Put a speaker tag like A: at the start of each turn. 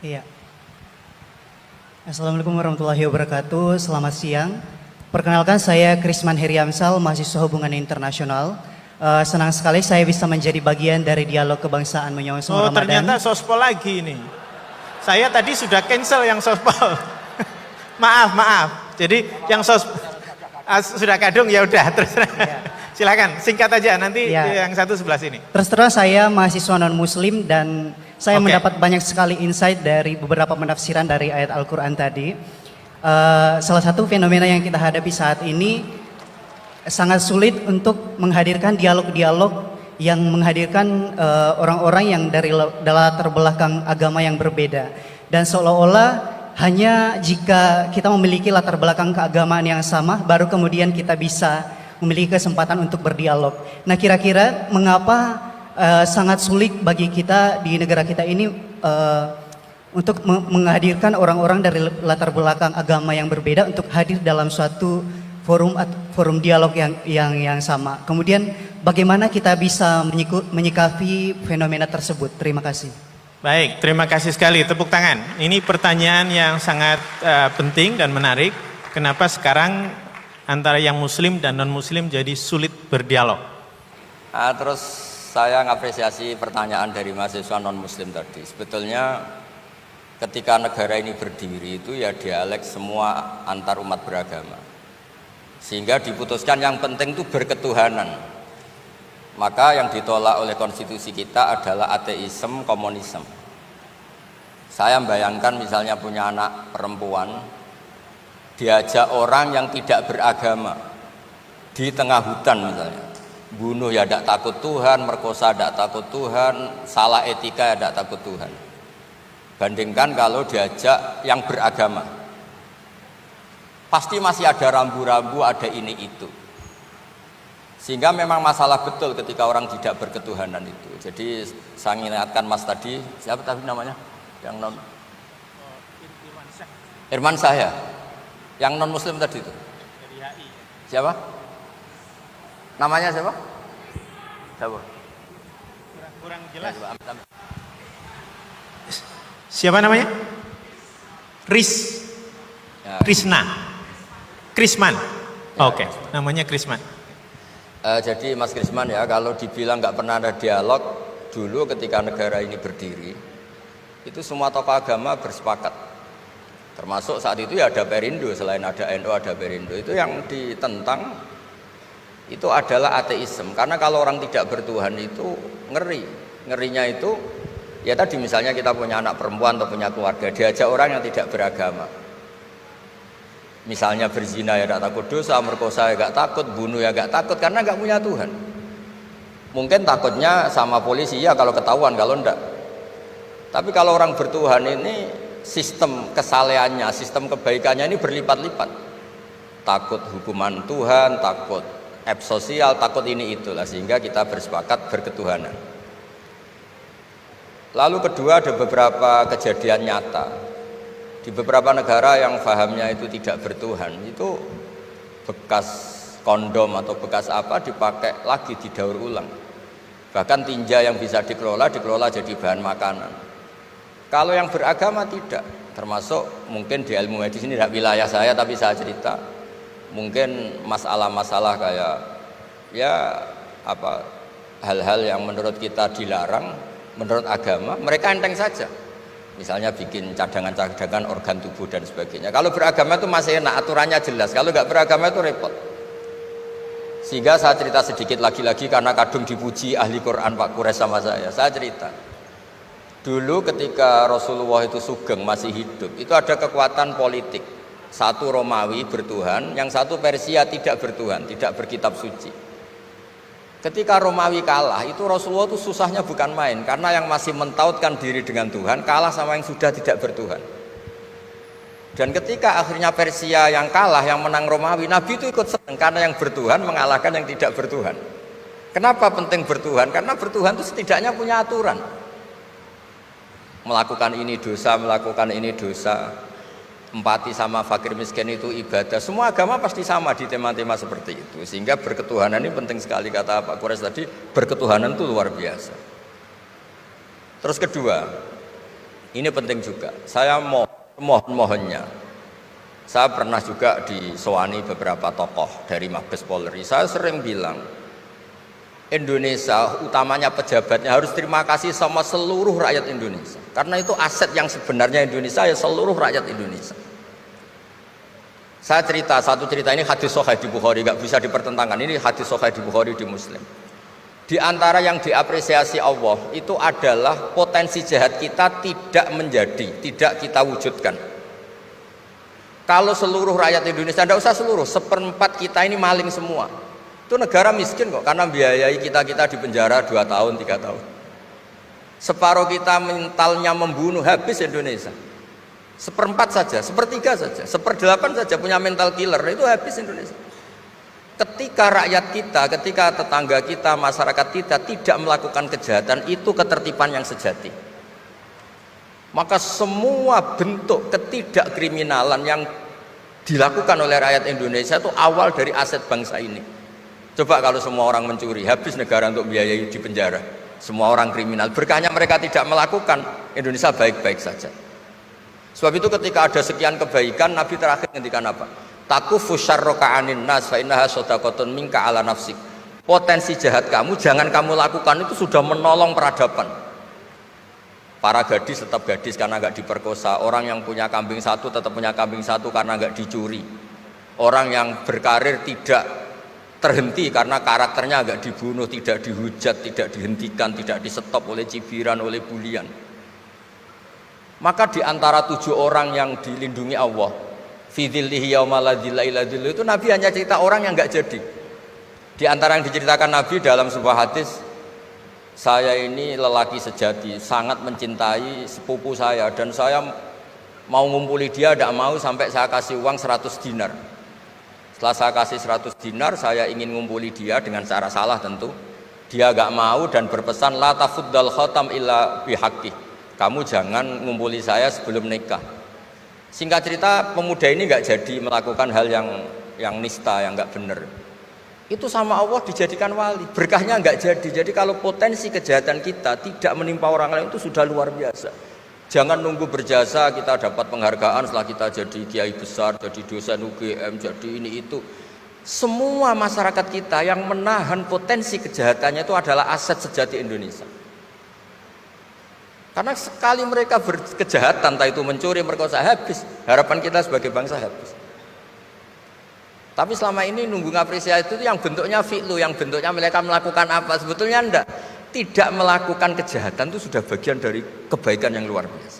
A: Iya. Assalamualaikum warahmatullahi wabarakatuh. Selamat siang. Perkenalkan, saya Krisman Heriamsal, mahasiswa hubungan internasional. Senang sekali saya bisa menjadi bagian dari dialog kebangsaan menyongsong Ramadan.
B: Ternyata sospol lagi ini. Saya tadi sudah cancel yang sospol. maaf. Jadi yang sudah kadung ya udah terus. Silakan singkat aja nanti yang satu sebelah sini.
A: Terus saya mahasiswa non muslim dan saya mendapat banyak sekali insight dari beberapa penafsiran dari ayat Al-Quran tadi. Salah satu fenomena yang kita hadapi saat ini sangat sulit untuk menghadirkan dialog-dialog yang menghadirkan orang-orang yang dari latar belakang agama yang berbeda. Dan seolah-olah hanya jika kita memiliki latar belakang keagamaan yang sama, baru kemudian kita bisa memiliki kesempatan untuk berdialog. Nah, kira-kira mengapa sangat sulit bagi kita di negara kita ini untuk menghadirkan orang-orang dari latar belakang agama yang berbeda untuk hadir dalam suatu forum dialog yang sama. Kemudian bagaimana kita bisa menyikapi fenomena tersebut? Terima kasih.
B: Baik, terima kasih sekali. Tepuk tangan. Ini pertanyaan yang sangat penting dan menarik. Kenapa sekarang antara yang muslim dan non muslim jadi sulit berdialog?
C: Terus saya ngapresiasi pertanyaan dari mahasiswa non muslim tadi. Sebetulnya ketika negara ini berdiri itu ya dialek semua antar umat beragama, sehingga diputuskan yang penting itu berketuhanan. Maka yang ditolak oleh konstitusi kita adalah ateisme, komunisme. Saya membayangkan misalnya punya anak perempuan, diajak orang yang tidak beragama di tengah hutan misalnya, bunuh ya tidak takut Tuhan, merkosa tidak takut Tuhan, salah etika ya tidak takut Tuhan. Bandingkan kalau diajak yang beragama, pasti masih ada rambu-rambu, ada ini itu. Sehingga memang masalah betul ketika orang tidak berketuhanan itu. Jadi saya ingatkan Mas tadi, siapa tadi namanya? Yang non Irman saya. Yang non muslim tadi itu. Siapa? Namanya siapa? Siapa?
B: Kurang jelas. Siapa namanya? Krisna. Krisman. Oke, namanya Krisman.
C: Jadi Mas Krisman ya, kalau dibilang nggak pernah ada dialog dulu ketika negara ini berdiri, itu semua tokoh agama bersepakat. Termasuk saat itu ya ada Perindo, selain ada NU ada Perindo. Itu yang ditentang itu adalah ateisme. Karena kalau orang tidak bertuhan itu ngeri. Ngerinya itu ya tadi misalnya kita punya anak perempuan atau punya keluarga, diajak orang yang tidak beragama. Misalnya berzina ya tidak takut dosa, merkosa ya tidak takut, bunuh ya tidak takut karena nggak punya Tuhan. Mungkin takutnya sama polisi ya kalau ketahuan, kalau enggak. Tapi kalau orang bertuhan ini sistem kesalehannya, sistem kebaikannya ini berlipat-lipat. Takut hukuman Tuhan, takut sosial, takut ini itulah, sehingga kita bersepakat berketuhanan. Lalu kedua, ada beberapa kejadian nyata di beberapa negara yang fahamnya itu tidak bertuhan, itu bekas kondom atau bekas apa dipakai lagi, didaur ulang. Bahkan tinja yang bisa dikelola jadi bahan makanan. Kalau yang beragama tidak, termasuk mungkin di ilmu medis ini tidak wilayah saya tapi saya cerita, mungkin masalah-masalah kayak ya apa hal-hal yang menurut kita dilarang, menurut agama mereka enteng saja. Misalnya bikin cadangan-cadangan organ tubuh dan sebagainya. Kalau beragama itu masih enak, aturannya jelas. Kalau nggak beragama itu repot. Sehingga saya cerita sedikit lagi-lagi karena kadung dipuji ahli Quran Pak Kures sama saya. Saya cerita. Dulu ketika Rasulullah itu sugeng masih hidup, itu ada kekuatan politik. Satu Romawi bertuhan, yang satu Persia tidak bertuhan, tidak berkitab suci. Ketika Romawi kalah, itu Rasulullah itu susahnya bukan main, karena yang masih mentautkan diri dengan Tuhan kalah sama yang sudah tidak bertuhan. Dan ketika akhirnya Persia yang kalah, yang menang Romawi, Nabi itu ikut senang karena yang bertuhan mengalahkan yang tidak bertuhan. Kenapa penting bertuhan? Karena bertuhan itu setidaknya punya aturan. Melakukan ini dosa, melakukan ini dosa. Empati sama fakir miskin itu ibadah. Semua agama pasti sama di tema-tema seperti itu. Sehingga berketuhanan ini penting sekali, kata Pak Kures tadi, berketuhanan itu luar biasa. Terus kedua, Ini penting juga. Saya mohonnya. Saya pernah juga disowani beberapa tokoh dari Mabes Polri. Saya sering bilang, Indonesia, utamanya pejabatnya harus terima kasih sama seluruh rakyat Indonesia. Karena itu aset yang sebenarnya Indonesia, ya seluruh rakyat Indonesia. Saya satu cerita ini hadis sahih di Bukhari, nggak bisa dipertentangkan. Ini hadis sahih di Bukhari, di Muslim. Di antara yang diapresiasi Allah itu adalah potensi jahat kita tidak menjadi, tidak kita wujudkan. Kalau seluruh rakyat Indonesia, tidak usah seluruh, 1/4 kita ini maling semua. Itu negara miskin kok, karena biayai kita di penjara 2 tahun, 3 tahun. Separuh kita mentalnya membunuh, habis Indonesia. 1/4 saja, 1/3 saja, 1/8 saja punya mental killer, itu habis Indonesia. Ketika rakyat kita, ketika tetangga kita, masyarakat kita tidak melakukan kejahatan, itu ketertiban yang sejati. Maka semua bentuk ketidakkriminalan yang dilakukan oleh rakyat Indonesia itu awal dari aset bangsa ini. Coba kalau semua orang mencuri, habis negara untuk biayai di penjara. Semua orang kriminal, berkahnya mereka tidak melakukan, Indonesia baik-baik saja. Sebab itu ketika ada sekian kebaikan, Nabi terakhir ngendikan apa? Takufu syarroka anin nas fa innaha shadaqatun minka ala nafsik. Potensi jahat kamu jangan kamu lakukan, itu sudah menolong peradaban. Para gadis tetap gadis karena nggak diperkosa. Orang yang punya kambing satu tetap punya kambing satu karena nggak dicuri. Orang yang berkarir tidak terhenti karena karakternya nggak dibunuh, tidak dihujat, tidak dihentikan, tidak disetop oleh cibiran, oleh bulian. Maka di antara 7 orang yang dilindungi Allah, fi dzillihi yauma la dzilla illa dzilluh, itu Nabi hanya cerita orang yang nggak jadi. Di antara yang diceritakan Nabi dalam sebuah hadis, saya ini lelaki sejati, sangat mencintai sepupu saya, dan saya mau ngumpuli dia, tidak mau sampai saya kasih uang 100 dinar. Setelah saya kasih 100 dinar, saya ingin ngumpuli dia dengan cara salah tentu. Dia gak mau dan berpesan, la tafuddal khatam illa bihaqqih. Kamu jangan ngumpuli saya sebelum nikah. Singkat cerita, pemuda ini gak jadi melakukan hal yang nista, yang gak benar. Itu sama Allah dijadikan wali, berkahnya nggak jadi. Jadi kalau potensi kejahatan kita tidak menimpa orang lain, itu sudah luar biasa. Jangan nunggu berjasa kita dapat penghargaan setelah kita jadi kiai besar, jadi dosen UGM, jadi ini itu. Semua masyarakat kita yang menahan potensi kejahatannya itu adalah aset sejati Indonesia. Karena sekali mereka berkejahatan, entah itu mencuri, merkosa, habis. Harapan kita sebagai bangsa habis. Tapi selama ini nunggu ngapresiasi itu yang bentuknya fi'lu, yang bentuknya mereka melakukan apa, sebetulnya tidak melakukan kejahatan itu sudah bagian dari kebaikan yang luar biasa.